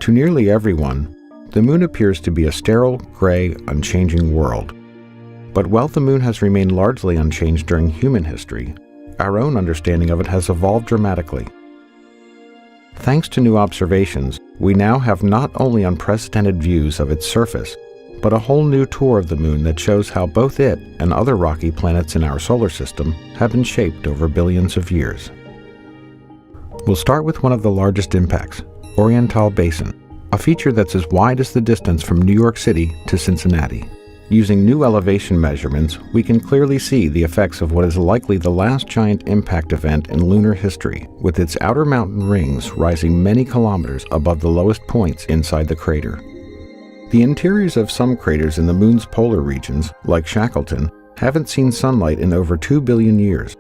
To nearly everyone, the moon appears to be a sterile, gray, unchanging world. But while the moon has remained largely unchanged during human history, our own understanding of it has evolved dramatically. Thanks to new observations, we now have not only unprecedented views of its surface, but a whole new tour of the moon that shows how both it and other rocky planets in our solar system have been shaped over billions of years. We'll start with one of the largest impacts, Oriental Basin, a feature that's as wide as the distance from New York City to Cincinnati. Using new elevation measurements, we can clearly see the effects of what is likely the last giant impact event in lunar history, with its outer mountain rings rising many kilometers above the lowest points inside the crater. The interiors of some craters in the moon's polar regions, like Shackleton, haven't seen sunlight in over 2 billion years.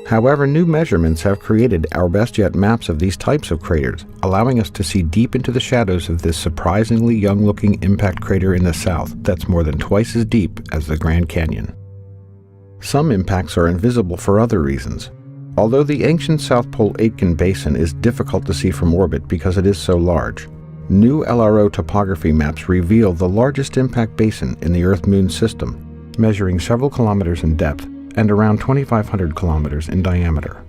However, new measurements have created our best yet maps of these types of craters, allowing us to see deep into the shadows of this surprisingly young-looking impact crater in the south that's more than twice as deep as the Grand Canyon. Some impacts are invisible for other reasons. Although the ancient South Pole Aitken Basin is difficult to see from orbit because it is so large, new LRO topography maps reveal the largest impact basin in the Earth-Moon system, measuring several kilometers in depth and around 2,500 kilometers in diameter.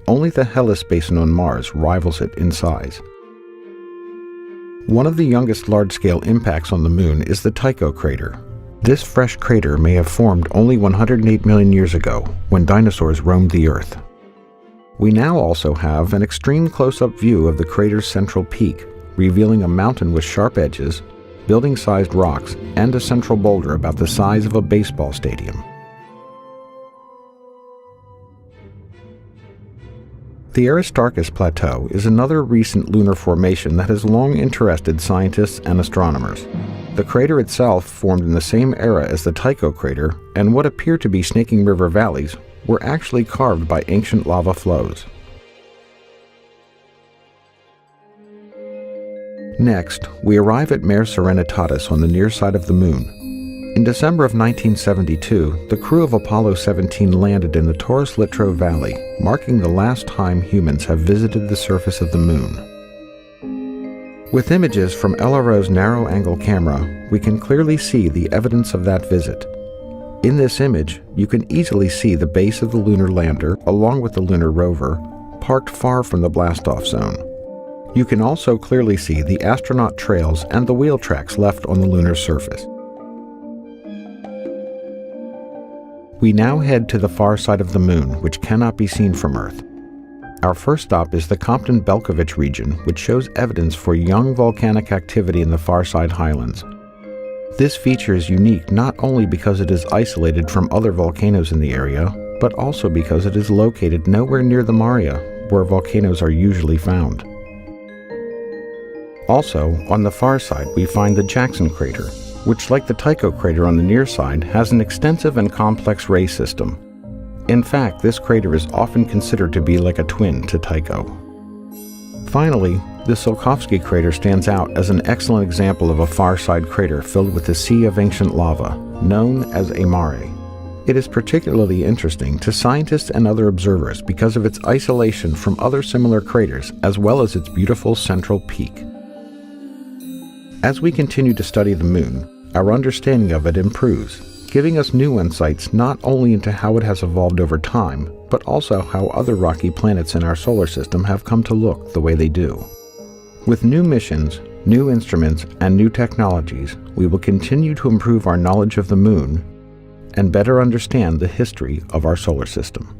Only the Hellas Basin on Mars rivals it in size. One of the youngest large-scale impacts on the Moon is the Tycho crater. This fresh crater may have formed only 108 million years ago, when dinosaurs roamed the Earth. We now also have an extreme close-up view of the crater's central peak, revealing a mountain with sharp edges, building-sized rocks, and a central boulder about the size of a baseball stadium. The Aristarchus Plateau is another recent lunar formation that has long interested scientists and astronomers. The crater itself formed in the same era as the Tycho crater, and what appear to be snaking river valleys were actually carved by ancient lava flows. Next, we arrive at Mare Serenitatis on the near side of the Moon. In December of 1972, the crew of Apollo 17 landed in the Taurus Littrow Valley, marking the last time humans have visited the surface of the Moon. With images from LRO's narrow-angle camera, we can clearly see the evidence of that visit. In this image, you can easily see the base of the lunar lander, along with the lunar rover, parked far from the blastoff zone. You can also clearly see the astronaut trails and the wheel tracks left on the lunar surface. We now head to the far side of the Moon, which cannot be seen from Earth. Our first stop is the Compton-Belkovich region, which shows evidence for young volcanic activity in the far side highlands. This feature is unique not only because it is isolated from other volcanoes in the area, but also because it is located nowhere near the Maria, where volcanoes are usually found. Also, on the far side, we find the Jackson crater, which, like the Tycho crater on the near side, has an extensive and complex ray system. In fact, this crater is often considered to be like a twin to Tycho. Finally, the Tsiolkovsky crater stands out as an excellent example of a far-side crater filled with a sea of ancient lava, known as a mare. It is particularly interesting to scientists and other observers because of its isolation from other similar craters, as well as its beautiful central peak. As we continue to study the Moon, our understanding of it improves, giving us new insights not only into how it has evolved over time, but also how other rocky planets in our solar system have come to look the way they do. With new missions, new instruments, and new technologies, we will continue to improve our knowledge of the Moon and better understand the history of our solar system.